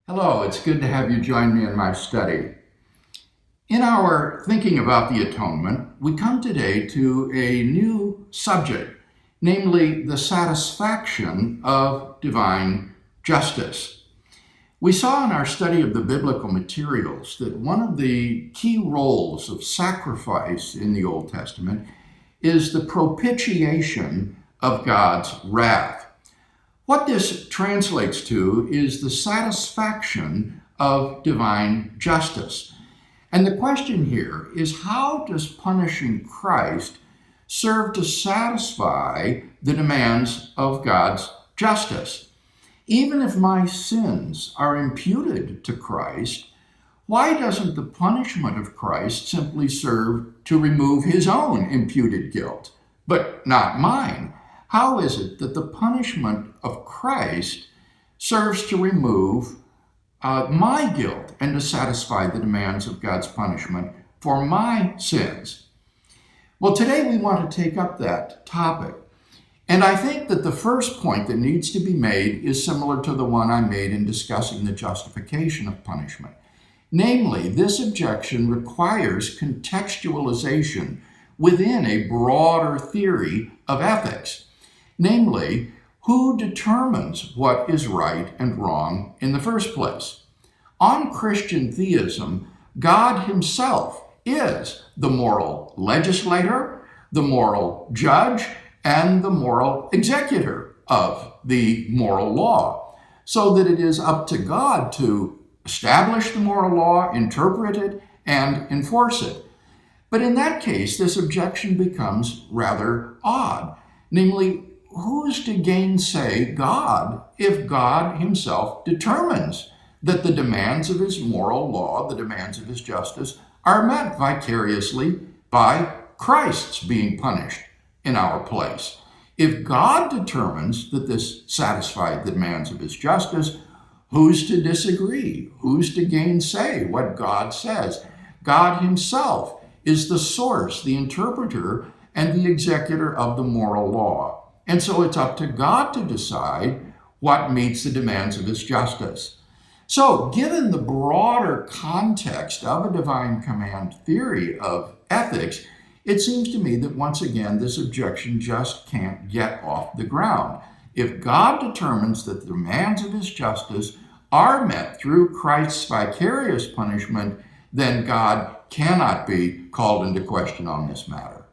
Hello, it's good to have you join me in my study. In our thinking about the atonement, we come today to a new subject, namely the satisfaction of divine justice. We saw in our study of the biblical materials that one of the key roles of sacrifice in the Old Testament is the propitiation of God's wrath. What this translates to is the satisfaction of divine justice. And the question here is, how does punishing Christ serve to satisfy the demands of God's justice? Even if my sins are imputed to Christ, why doesn't the punishment of Christ simply serve to remove his own imputed guilt, but not mine? How is it that the punishment of Christ serves to remove my guilt and to satisfy the demands of God's punishment for my sins? Well, today we want to take up that topic. And I think that the first point that needs to be made is similar to the one I made in discussing the justification of punishment. Namely, this objection requires contextualization within a broader theory of ethics. Namely, who determines what is right and wrong in the first place? On Christian theism, God himself is the moral legislator, the moral judge, and the moral executor of the moral law, so that it is up to God to establish the moral law, interpret it, and enforce it. But in that case, this objection becomes rather odd. Namely, who is to gainsay God if God himself determines that the demands of his moral law, the demands of his justice, are met vicariously by Christ's being punished in our place? If God determines that this satisfied the demands of his justice, who's to disagree? Who's to gainsay what God says? God himself is the source, the interpreter, and the executor of the moral law. And so it's up to God to decide what meets the demands of his justice. So, given the broader context of a divine command theory of ethics, it seems to me that once again this objection just can't get off the ground. If God determines that the demands of his justice are met through Christ's vicarious punishment, then God cannot be called into question on this matter.